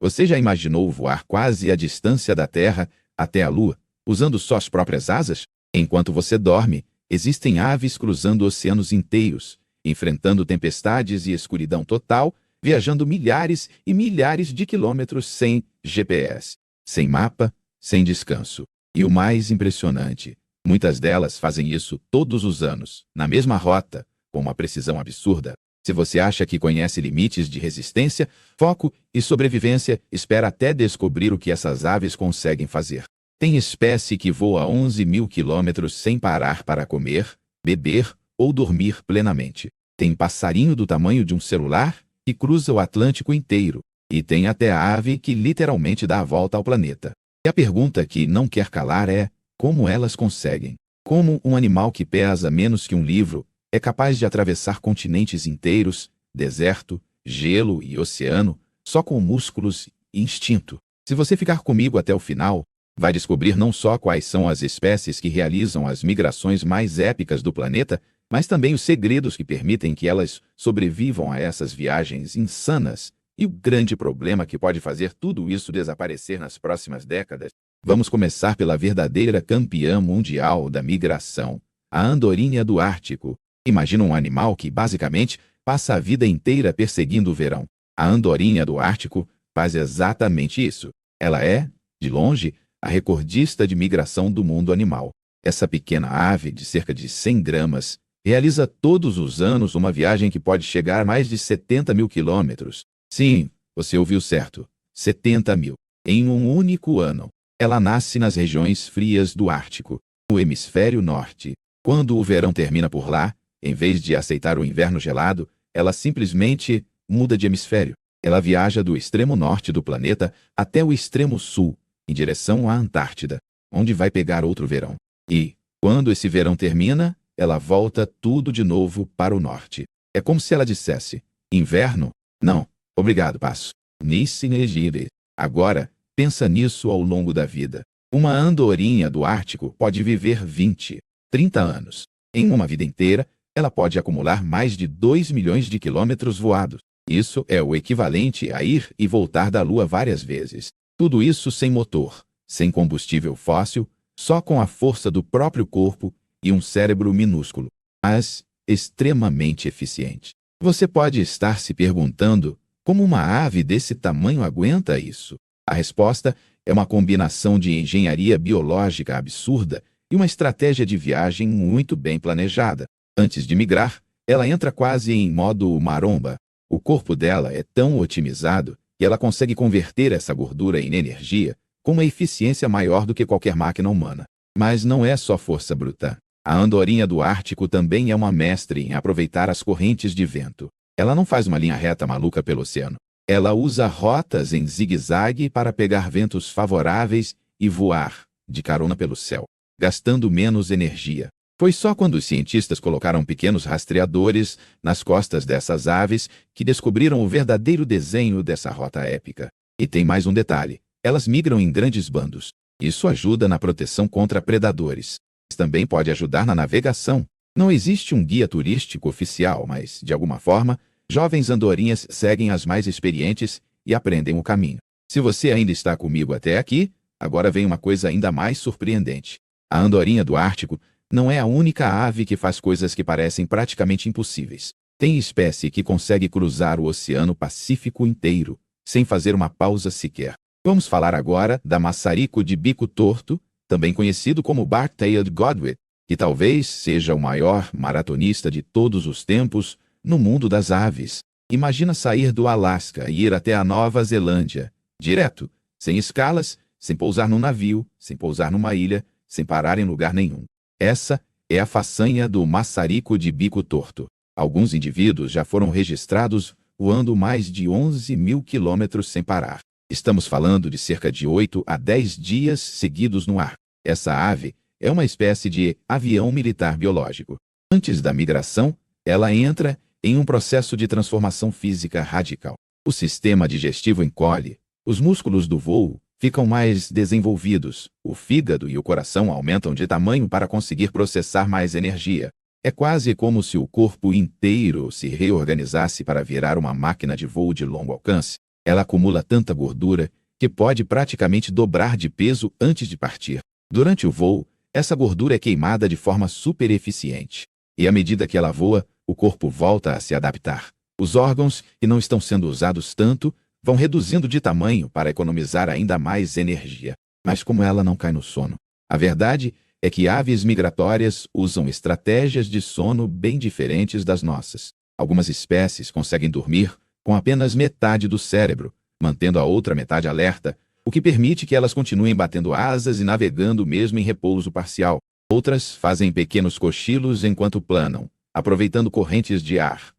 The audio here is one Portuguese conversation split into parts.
Você já imaginou voar quase a distância da Terra até a Lua, usando só as próprias asas? Enquanto você dorme, existem aves cruzando oceanos inteiros, enfrentando tempestades e escuridão total, viajando milhares e milhares de quilômetros sem GPS, sem mapa, sem descanso. E o mais impressionante, muitas delas fazem isso todos os anos, na mesma rota, com uma precisão absurda. Se você acha que conhece limites de resistência, foco e sobrevivência, espera até descobrir o que essas aves conseguem fazer. Tem espécie que voa 11.000 quilômetros sem parar para comer, beber ou dormir plenamente. Tem passarinho do tamanho de um celular que cruza o Atlântico inteiro. E tem até a ave que literalmente dá a volta ao planeta. E a pergunta que não quer calar é: como elas conseguem? Como um animal que pesa menos que um livro é capaz de atravessar continentes inteiros, deserto, gelo e oceano, só com músculos e instinto? Se você ficar comigo até o final, vai descobrir não só quais são as espécies que realizam as migrações mais épicas do planeta, mas também os segredos que permitem que elas sobrevivam a essas viagens insanas e o grande problema que pode fazer tudo isso desaparecer nas próximas décadas. Vamos começar pela verdadeira campeã mundial da migração, a andorinha do Ártico. Imagina um animal que, basicamente, passa a vida inteira perseguindo o verão. A andorinha do Ártico faz exatamente isso. Ela é, de longe, a recordista de migração do mundo animal. Essa pequena ave, de cerca de 100 gramas, realiza todos os anos uma viagem que pode chegar a mais de 70.000 quilômetros. Sim, você ouviu certo, 70.000. Em um único ano. Ela nasce nas regiões frias do Ártico, no hemisfério norte. Quando o verão termina por lá, em vez de aceitar o inverno gelado, ela simplesmente muda de hemisfério. Ela viaja do extremo norte do planeta até o extremo sul, em direção à Antártida, onde vai pegar outro verão. E, quando esse verão termina, ela volta tudo de novo para o norte. É como se ela dissesse: inverno? Não, obrigado, passo. Nisso inelegível. Agora, pensa nisso ao longo da vida. Uma andorinha do Ártico pode viver 20, 30 anos. Em uma vida inteira, ela pode acumular mais de 2 milhões de quilômetros voados. Isso é o equivalente a ir e voltar da Lua várias vezes. Tudo isso sem motor, sem combustível fóssil, só com a força do próprio corpo e um cérebro minúsculo, mas extremamente eficiente. Você pode estar se perguntando como uma ave desse tamanho aguenta isso. A resposta é uma combinação de engenharia biológica absurda e uma estratégia de viagem muito bem planejada. Antes de migrar, ela entra quase em modo maromba. O corpo dela é tão otimizado que ela consegue converter essa gordura em energia com uma eficiência maior do que qualquer máquina humana. Mas não é só força bruta. A andorinha do Ártico também é uma mestre em aproveitar as correntes de vento. Ela não faz uma linha reta maluca pelo oceano. Ela usa rotas em zigue-zague para pegar ventos favoráveis e voar de carona pelo céu, gastando menos energia. Foi só quando os cientistas colocaram pequenos rastreadores nas costas dessas aves que descobriram o verdadeiro desenho dessa rota épica. E tem mais um detalhe: elas migram em grandes bandos. Isso ajuda na proteção contra predadores. Também pode ajudar na navegação. Não existe um guia turístico oficial, mas, de alguma forma, jovens andorinhas seguem as mais experientes e aprendem o caminho. Se você ainda está comigo até aqui, agora vem uma coisa ainda mais surpreendente. A andorinha do Ártico não é a única ave que faz coisas que parecem praticamente impossíveis. Tem espécie que consegue cruzar o Oceano Pacífico inteiro, sem fazer uma pausa sequer. Vamos falar agora da maçarico de bico torto, também conhecido como Bar-tailed Godwit, que talvez seja o maior maratonista de todos os tempos no mundo das aves. Imagina sair do Alasca e ir até a Nova Zelândia, direto, sem escalas, sem pousar num navio, sem pousar numa ilha, sem parar em lugar nenhum. Essa é a façanha do maçarico de bico torto. Alguns indivíduos já foram registrados voando mais de 11.000 quilômetros sem parar. Estamos falando de cerca de 8 a 10 dias seguidos no ar. Essa ave é uma espécie de avião militar biológico. Antes da migração, ela entra em um processo de transformação física radical. O sistema digestivo encolhe, os músculos do voo ficam mais desenvolvidos, o fígado e o coração aumentam de tamanho para conseguir processar mais energia. É quase como se o corpo inteiro se reorganizasse para virar uma máquina de voo de longo alcance. Ela acumula tanta gordura que pode praticamente dobrar de peso antes de partir. Durante o voo, essa gordura é queimada de forma super eficiente. E à medida que ela voa, o corpo volta a se adaptar. Os órgãos, que não estão sendo usados tanto, vão reduzindo de tamanho para economizar ainda mais energia. Mas como ela não cai no sono? A verdade é que aves migratórias usam estratégias de sono bem diferentes das nossas. Algumas espécies conseguem dormir com apenas metade do cérebro, mantendo a outra metade alerta, o que permite que elas continuem batendo asas e navegando mesmo em repouso parcial. Outras fazem pequenos cochilos enquanto planam, aproveitando correntes de ar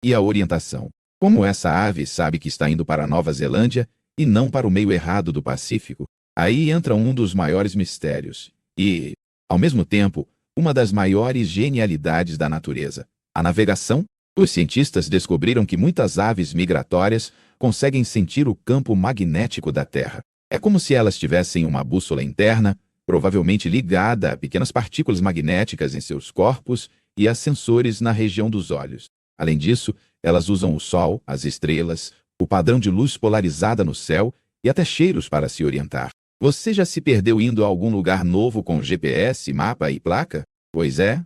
e a orientação. Como essa ave sabe que está indo para a Nova Zelândia e não para o meio errado do Pacífico, aí entra um dos maiores mistérios e, ao mesmo tempo, uma das maiores genialidades da natureza: a navegação. Os cientistas descobriram que muitas aves migratórias conseguem sentir o campo magnético da Terra. É como se elas tivessem uma bússola interna, provavelmente ligada a pequenas partículas magnéticas em seus corpos e a sensores na região dos olhos. Além disso, elas usam o Sol, as estrelas, o padrão de luz polarizada no céu e até cheiros para se orientar. Você já se perdeu indo a algum lugar novo com GPS, mapa e placa? Pois é.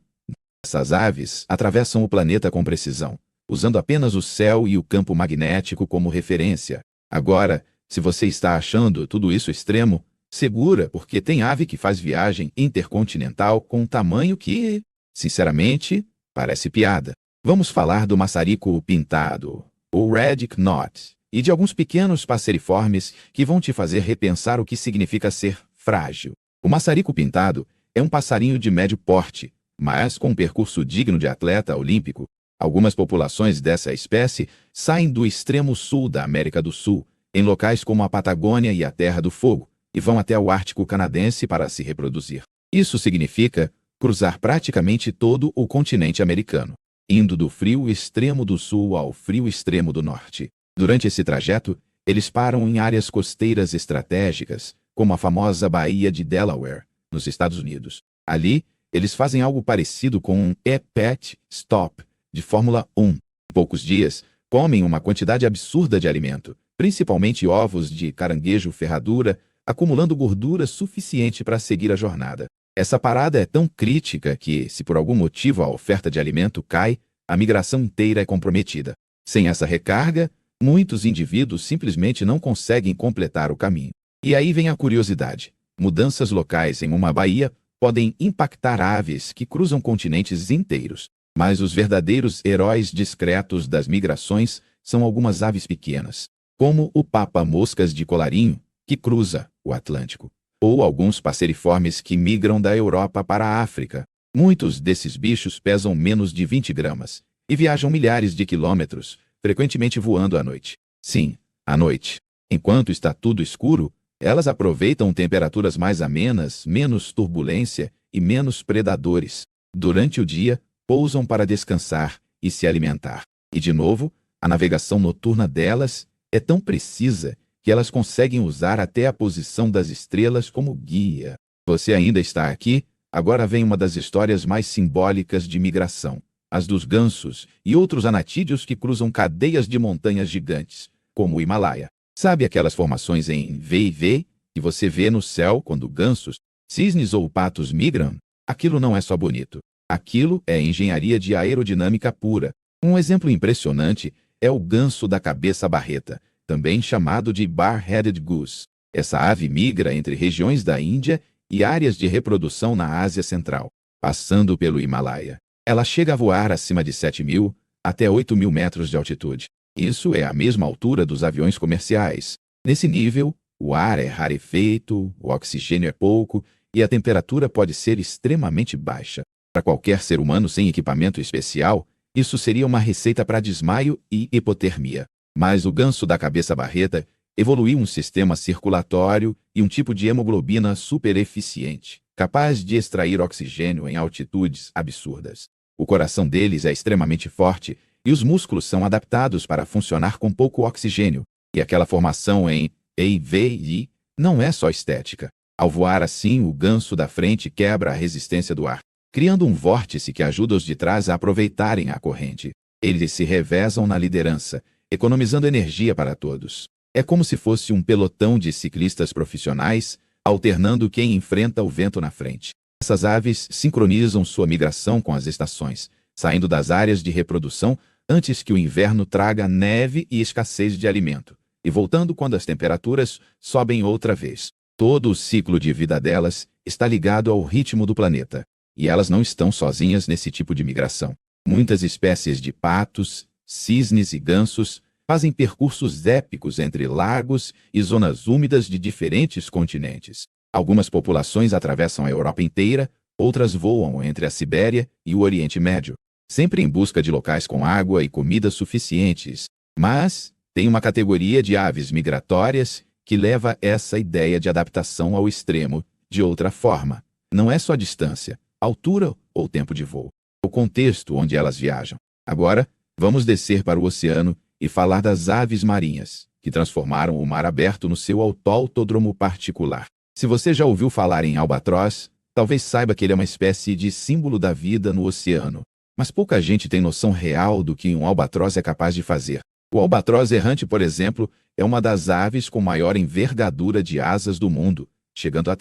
Essas aves atravessam o planeta com precisão, usando apenas o céu e o campo magnético como referência. Agora, se você está achando tudo isso extremo, segura, porque tem ave que faz viagem intercontinental com um tamanho que, sinceramente, parece piada. Vamos falar do maçarico pintado, o Red Knot, e de alguns pequenos passeriformes que vão te fazer repensar o que significa ser frágil. O maçarico pintado é um passarinho de médio porte, mas com um percurso digno de atleta olímpico. Algumas populações dessa espécie saem do extremo sul da América do Sul, em locais como a Patagônia e a Terra do Fogo, e vão até o Ártico canadense para se reproduzir. Isso significa cruzar praticamente todo o continente americano, indo do frio extremo do sul ao frio extremo do norte. Durante esse trajeto, eles param em áreas costeiras estratégicas, como a famosa Baía de Delaware, nos Estados Unidos. Ali, eles fazem algo parecido com um pit stop de Fórmula 1. Em poucos dias, comem uma quantidade absurda de alimento, principalmente ovos de caranguejo ferradura, acumulando gordura suficiente para seguir a jornada. Essa parada é tão crítica que, se por algum motivo a oferta de alimento cai, a migração inteira é comprometida. Sem essa recarga, muitos indivíduos simplesmente não conseguem completar o caminho. E aí vem a curiosidade: mudanças locais em uma baía podem impactar aves que cruzam continentes inteiros. Mas os verdadeiros heróis discretos das migrações são algumas aves pequenas, como o papa-moscas de colarinho, que cruza o Atlântico, ou alguns passeriformes que migram da Europa para a África. Muitos desses bichos pesam menos de 20 gramas e viajam milhares de quilômetros, frequentemente voando à noite. Sim, à noite. Enquanto está tudo escuro, elas aproveitam temperaturas mais amenas, menos turbulência e menos predadores. Durante o dia, pousam para descansar e se alimentar. E, de novo, a navegação noturna delas é tão precisa que elas conseguem usar até a posição das estrelas como guia. Você ainda está aqui? Agora vem uma das histórias mais simbólicas de migração: as dos gansos e outros anatídeos que cruzam cadeias de montanhas gigantes, como o Himalaia. Sabe aquelas formações em V e V que você vê no céu quando gansos, cisnes ou patos migram? Aquilo não é só bonito. Aquilo é engenharia de aerodinâmica pura. Um exemplo impressionante é o ganso da cabeça barreta, também chamado de bar-headed goose. Essa ave migra entre regiões da Índia e áreas de reprodução na Ásia Central, passando pelo Himalaia. Ela chega a voar acima de 7.000 até 8.000 metros de altitude. Isso é a mesma altura dos aviões comerciais. Nesse nível, o ar é rarefeito, o oxigênio é pouco e a temperatura pode ser extremamente baixa. Para qualquer ser humano sem equipamento especial, isso seria uma receita para desmaio e hipotermia. Mas o ganso da cabeça barreta evoluiu um sistema circulatório e um tipo de hemoglobina super eficiente, capaz de extrair oxigênio em altitudes absurdas. O coração deles é extremamente forte e os músculos são adaptados para funcionar com pouco oxigênio. E aquela formação em EVI não é só estética. Ao voar assim, o ganso da frente quebra a resistência do ar, criando um vórtice que ajuda os de trás a aproveitarem a corrente. Eles se revezam na liderança, economizando energia para todos. É como se fosse um pelotão de ciclistas profissionais, alternando quem enfrenta o vento na frente. Essas aves sincronizam sua migração com as estações, saindo das áreas de reprodução antes que o inverno traga neve e escassez de alimento, e voltando quando as temperaturas sobem outra vez. Todo o ciclo de vida delas está ligado ao ritmo do planeta, e elas não estão sozinhas nesse tipo de migração. Muitas espécies de patos, cisnes e gansos fazem percursos épicos entre lagos e zonas úmidas de diferentes continentes. Algumas populações atravessam a Europa inteira, outras voam entre a Sibéria e o Oriente Médio, sempre em busca de locais com água e comida suficientes. Mas tem uma categoria de aves migratórias que leva essa ideia de adaptação ao extremo de outra forma. Não é só distância, altura ou tempo de voo, o contexto onde elas viajam. Agora, vamos descer para o oceano e falar das aves marinhas, que transformaram o mar aberto no seu autódromo particular. Se você já ouviu falar em albatroz, talvez saiba que ele é uma espécie de símbolo da vida no oceano. Mas pouca gente tem noção real do que um albatroz é capaz de fazer. O albatroz errante, por exemplo, é uma das aves com maior envergadura de asas do mundo, chegando a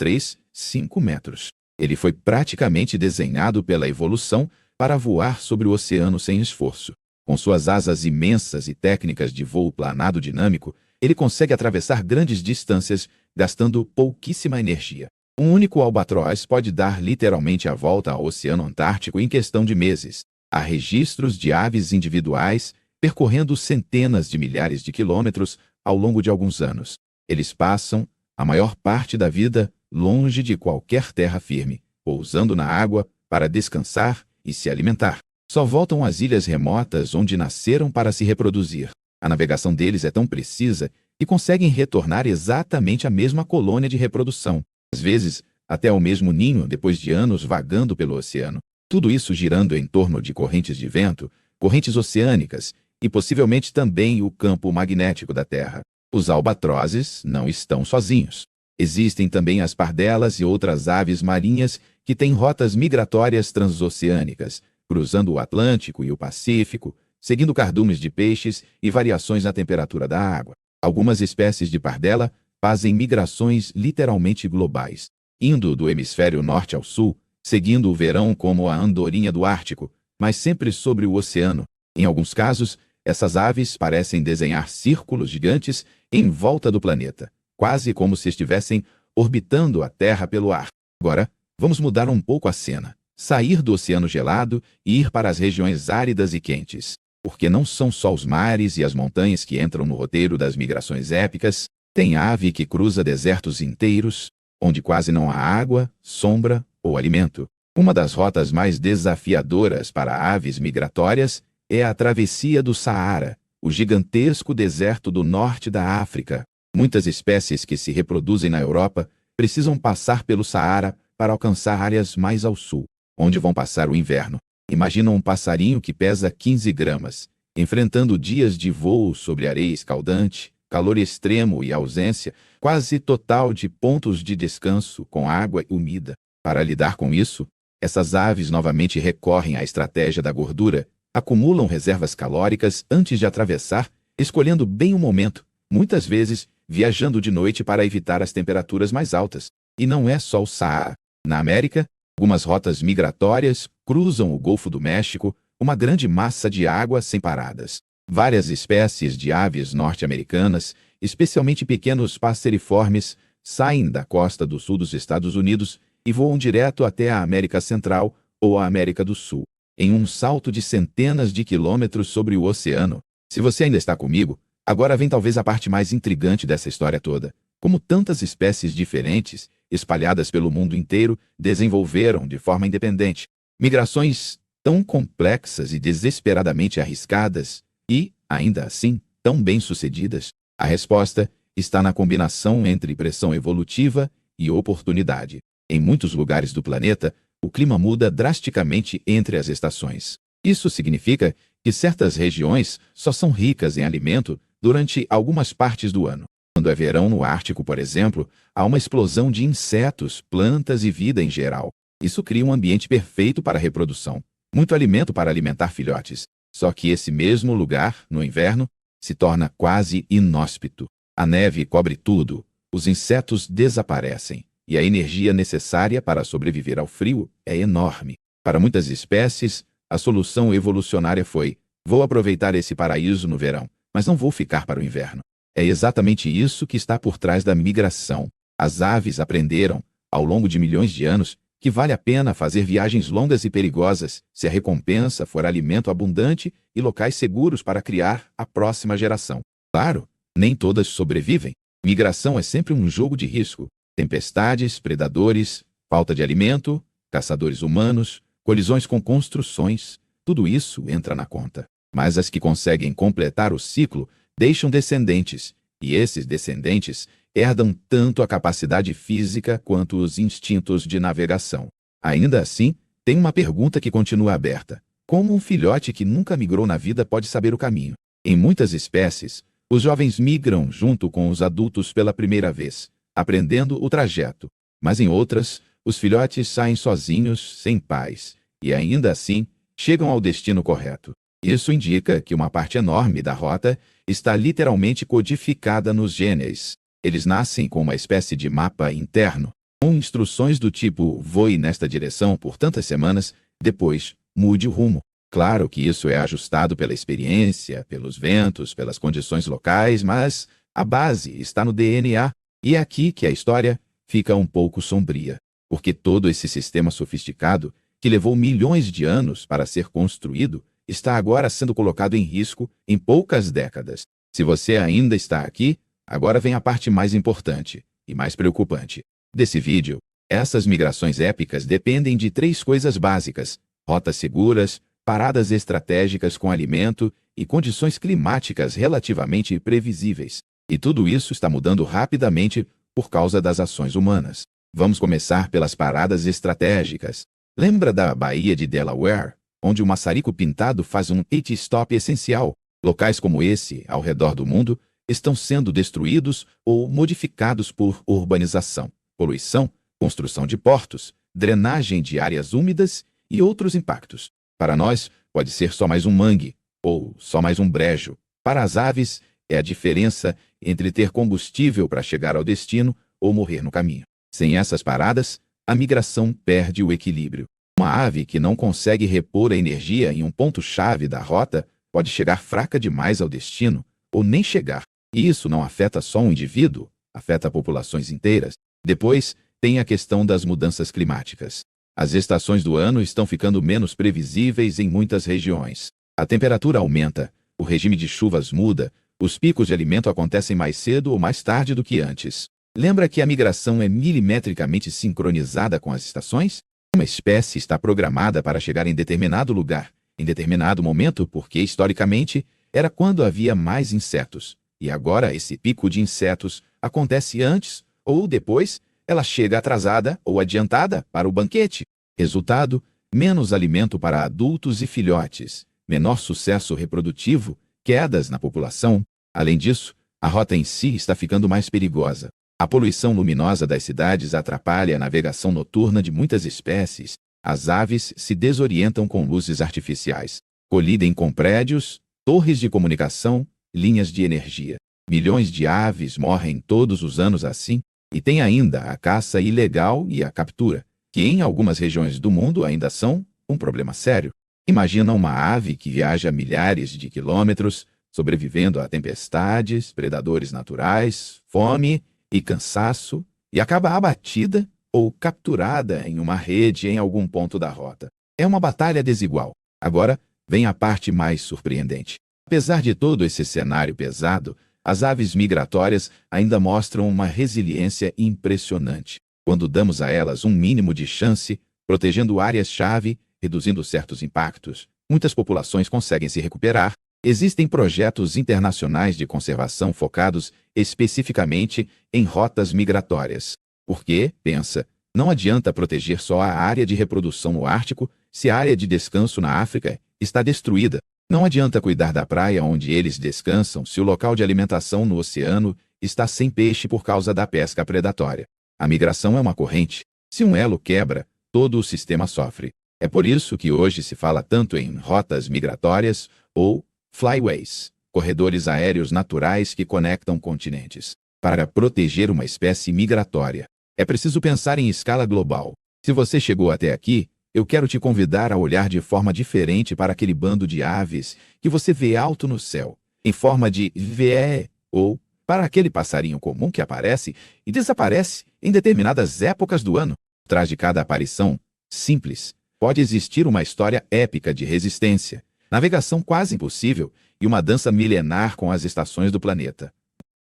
5 metros. Ele foi praticamente desenhado pela evolução para voar sobre o oceano sem esforço. Com suas asas imensas e técnicas de voo planado dinâmico, ele consegue atravessar grandes distâncias gastando pouquíssima energia. Um único albatroz pode dar literalmente a volta ao Oceano Antártico em questão de meses. Há registros de aves individuais percorrendo centenas de milhares de quilômetros ao longo de alguns anos. Eles passam a maior parte da vida longe de qualquer terra firme, pousando na água para descansar e se alimentar. Só voltam às ilhas remotas onde nasceram para se reproduzir. A navegação deles é tão precisa que conseguem retornar exatamente à mesma colônia de reprodução, às vezes até ao mesmo ninho depois de anos vagando pelo oceano. Tudo isso girando em torno de correntes de vento, correntes oceânicas e possivelmente também o campo magnético da Terra. Os albatrozes não estão sozinhos. Existem também as pardelas e outras aves marinhas que têm rotas migratórias transoceânicas, cruzando o Atlântico e o Pacífico, seguindo cardumes de peixes e variações na temperatura da água. Algumas espécies de pardela fazem migrações literalmente globais, indo do hemisfério norte ao sul, seguindo o verão como a andorinha do Ártico, mas sempre sobre o oceano. Em alguns casos, essas aves parecem desenhar círculos gigantes em volta do planeta, quase como se estivessem orbitando a Terra pelo ar. Agora, vamos mudar um pouco a cena, sair do oceano gelado e ir para as regiões áridas e quentes. Porque não são só os mares e as montanhas que entram no roteiro das migrações épicas. Tem ave que cruza desertos inteiros, onde quase não há água, sombra ou alimento. Uma das rotas mais desafiadoras para aves migratórias é a travessia do Saara, o gigantesco deserto do norte da África. Muitas espécies que se reproduzem na Europa precisam passar pelo Saara para alcançar áreas mais ao sul, onde vão passar o inverno. Imagina um passarinho que pesa 15 gramas, enfrentando dias de voo sobre areia escaldante, calor extremo e ausência quase total de pontos de descanso com água úmida. Para lidar com isso, essas aves novamente recorrem à estratégia da gordura, acumulam reservas calóricas antes de atravessar, escolhendo bem o momento, muitas vezes viajando de noite para evitar as temperaturas mais altas. E não é só o Saara. Na América, algumas rotas migratórias cruzam o Golfo do México, uma grande massa de água sem paradas. Várias espécies de aves norte-americanas, especialmente pequenos passeriformes, saem da costa do sul dos Estados Unidos e voam direto até a América Central ou a América do Sul, em um salto de centenas de quilômetros sobre o oceano. Se você ainda está comigo, agora vem talvez a parte mais intrigante dessa história toda. Como tantas espécies diferentes, espalhadas pelo mundo inteiro, desenvolveram de forma independente migrações tão complexas e desesperadamente arriscadas e, ainda assim, tão bem-sucedidas? A resposta está na combinação entre pressão evolutiva e oportunidade. Em muitos lugares do planeta, o clima muda drasticamente entre as estações. Isso significa que certas regiões só são ricas em alimento durante algumas partes do ano. Quando é verão no Ártico, por exemplo, há uma explosão de insetos, plantas e vida em geral. Isso cria um ambiente perfeito para a reprodução, muito alimento para alimentar filhotes. Só que esse mesmo lugar, no inverno, se torna quase inóspito. A neve cobre tudo, os insetos desaparecem, e a energia necessária para sobreviver ao frio é enorme. Para muitas espécies, a solução evolucionária foi: vou aproveitar esse paraíso no verão, mas não vou ficar para o inverno. É exatamente isso que está por trás da migração. As aves aprenderam, ao longo de milhões de anos, que vale a pena fazer viagens longas e perigosas se a recompensa for alimento abundante e locais seguros para criar a próxima geração. Claro, nem todas sobrevivem. Migração é sempre um jogo de risco. Tempestades, predadores, falta de alimento, caçadores humanos, colisões com construções, tudo isso entra na conta. Mas as que conseguem completar o ciclo deixam descendentes, e esses descendentes herdam tanto a capacidade física quanto os instintos de navegação. Ainda assim, tem uma pergunta que continua aberta: como um filhote que nunca migrou na vida pode saber o caminho? Em muitas espécies, os jovens migram junto com os adultos pela primeira vez, aprendendo o trajeto. Mas em outras, os filhotes saem sozinhos, sem pais, e ainda assim chegam ao destino correto. Isso indica que uma parte enorme da rota está literalmente codificada nos genes. Eles nascem com uma espécie de mapa interno, com instruções do tipo: voe nesta direção por tantas semanas, depois mude o rumo. Claro que isso é ajustado pela experiência, pelos ventos, pelas condições locais, mas a base está no DNA. E é aqui que a história fica um pouco sombria, porque todo esse sistema sofisticado, que levou milhões de anos para ser construído, está agora sendo colocado em risco em poucas décadas. Se você ainda está aqui, agora vem a parte mais importante e mais preocupante desse vídeo. Essas migrações épicas dependem de 3 coisas básicas: rotas seguras, paradas estratégicas com alimento e condições climáticas relativamente previsíveis. E tudo isso está mudando rapidamente por causa das ações humanas. Vamos começar pelas paradas estratégicas. Lembra da Baía de Delaware, onde o maçarico pintado faz um pit stop essencial? Locais como esse, ao redor do mundo, estão sendo destruídos ou modificados por urbanização, poluição, construção de portos, drenagem de áreas úmidas e outros impactos. Para nós, pode ser só mais um mangue, ou só mais um brejo. Para as aves, é a diferença entre ter combustível para chegar ao destino ou morrer no caminho. Sem essas paradas, a migração perde o equilíbrio. Uma ave que não consegue repor a energia em um ponto-chave da rota pode chegar fraca demais ao destino, ou nem chegar. E isso não afeta só um indivíduo, afeta populações inteiras. Depois, tem a questão das mudanças climáticas. As estações do ano estão ficando menos previsíveis em muitas regiões. A temperatura aumenta, o regime de chuvas muda, os picos de alimento acontecem mais cedo ou mais tarde do que antes. Lembra que a migração é milimetricamente sincronizada com as estações? Uma espécie está programada para chegar em determinado lugar, em determinado momento, porque, historicamente, era quando havia mais insetos. E agora esse pico de insetos acontece antes ou depois, ela chega atrasada ou adiantada para o banquete. Resultado: menos alimento para adultos e filhotes, menor sucesso reprodutivo, quedas na população. Além disso, a rota em si está ficando mais perigosa. A poluição luminosa das cidades atrapalha a navegação noturna de muitas espécies. As aves se desorientam com luzes artificiais, colidem com prédios, torres de comunicação, linhas de energia. Milhões de aves morrem todos os anos assim. E tem ainda a caça ilegal e a captura, que em algumas regiões do mundo ainda são um problema sério. Imagina uma ave que viaja milhares de quilômetros, sobrevivendo a tempestades, predadores naturais, fome e cansaço, e acaba abatida ou capturada em uma rede em algum ponto da rota. É uma batalha desigual. Agora vem a parte mais surpreendente. Apesar de todo esse cenário pesado, as aves migratórias ainda mostram uma resiliência impressionante. Quando damos a elas um mínimo de chance, protegendo áreas-chave, reduzindo certos impactos, muitas populações conseguem se recuperar. Existem projetos internacionais de conservação focados especificamente em rotas migratórias. Porque, pensa, não adianta proteger só a área de reprodução no Ártico se a área de descanso na África está destruída. Não adianta cuidar da praia onde eles descansam se o local de alimentação no oceano está sem peixe por causa da pesca predatória. A migração é uma corrente. Se um elo quebra, todo o sistema sofre. É por isso que hoje se fala tanto em rotas migratórias ou flyways, corredores aéreos naturais que conectam continentes. Para proteger uma espécie migratória, é preciso pensar em escala global. Se você chegou até aqui, eu quero te convidar a olhar de forma diferente para aquele bando de aves que você vê alto no céu, em forma de VE, ou para aquele passarinho comum que aparece e desaparece em determinadas épocas do ano. Por trás de cada aparição simples, pode existir uma história épica de resistência, navegação quase impossível e uma dança milenar com as estações do planeta.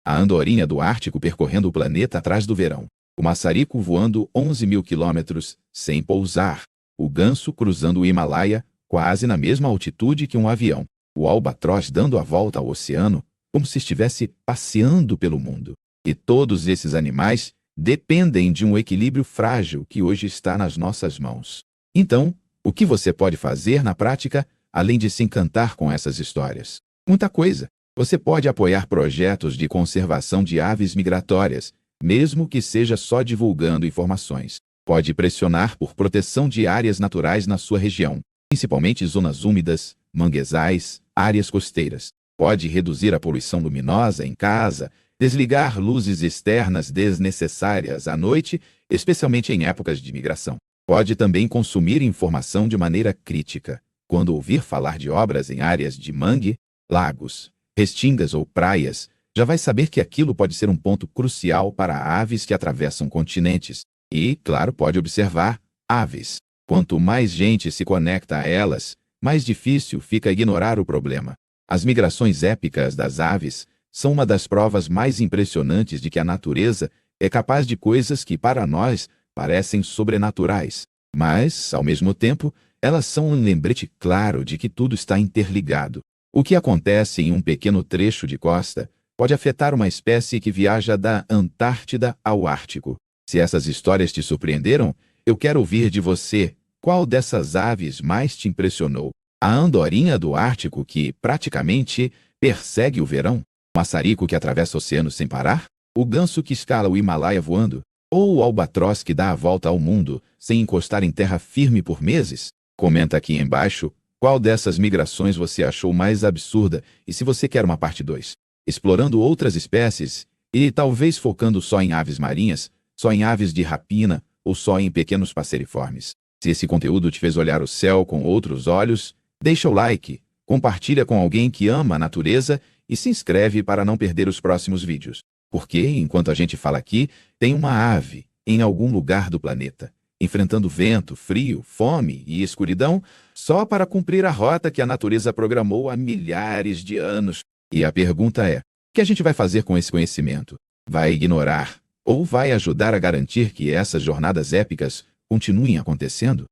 A andorinha do Ártico percorrendo o planeta atrás do verão. O maçarico voando 11 mil quilômetros sem pousar. O ganso cruzando o Himalaia quase na mesma altitude que um avião. O albatroz dando a volta ao oceano como se estivesse passeando pelo mundo. E todos esses animais dependem de um equilíbrio frágil que hoje está nas nossas mãos. Então, o que você pode fazer na prática, além de se encantar com essas histórias? Muita coisa. Você pode apoiar projetos de conservação de aves migratórias, mesmo que seja só divulgando informações. Pode pressionar por proteção de áreas naturais na sua região, principalmente zonas úmidas, manguezais, áreas costeiras. Pode reduzir a poluição luminosa em casa, desligar luzes externas desnecessárias à noite, especialmente em épocas de migração. Pode também consumir informação de maneira crítica. Quando ouvir falar de obras em áreas de mangue, lagos, restingas ou praias, já vai saber que aquilo pode ser um ponto crucial para aves que atravessam continentes. E, claro, pode observar aves. Quanto mais gente se conecta a elas, mais difícil fica ignorar o problema. As migrações épicas das aves são uma das provas mais impressionantes de que a natureza é capaz de coisas que, para nós, parecem sobrenaturais. Mas, ao mesmo tempo, elas são um lembrete claro de que tudo está interligado. O que acontece em um pequeno trecho de costa pode afetar uma espécie que viaja da Antártida ao Ártico. Se essas histórias te surpreenderam, eu quero ouvir de você qual dessas aves mais te impressionou. A andorinha do Ártico que, praticamente, persegue o verão? O maçarico que atravessa oceanos sem parar? O ganso que escala o Himalaia voando? Ou o albatroz que dá a volta ao mundo sem encostar em terra firme por meses? Comenta aqui embaixo qual dessas migrações você achou mais absurda e se você quer uma parte 2. Explorando outras espécies e talvez focando só em aves marinhas, só em aves de rapina ou só em pequenos passeriformes. Se esse conteúdo te fez olhar o céu com outros olhos, deixa o like, compartilha com alguém que ama a natureza e se inscreve para não perder os próximos vídeos. Porque, enquanto a gente fala aqui, tem uma ave em algum lugar do planeta, enfrentando vento, frio, fome e escuridão, só para cumprir a rota que a natureza programou há milhares de anos. E a pergunta é, o que a gente vai fazer com esse conhecimento? Vai ignorar ou vai ajudar a garantir que essas jornadas épicas continuem acontecendo?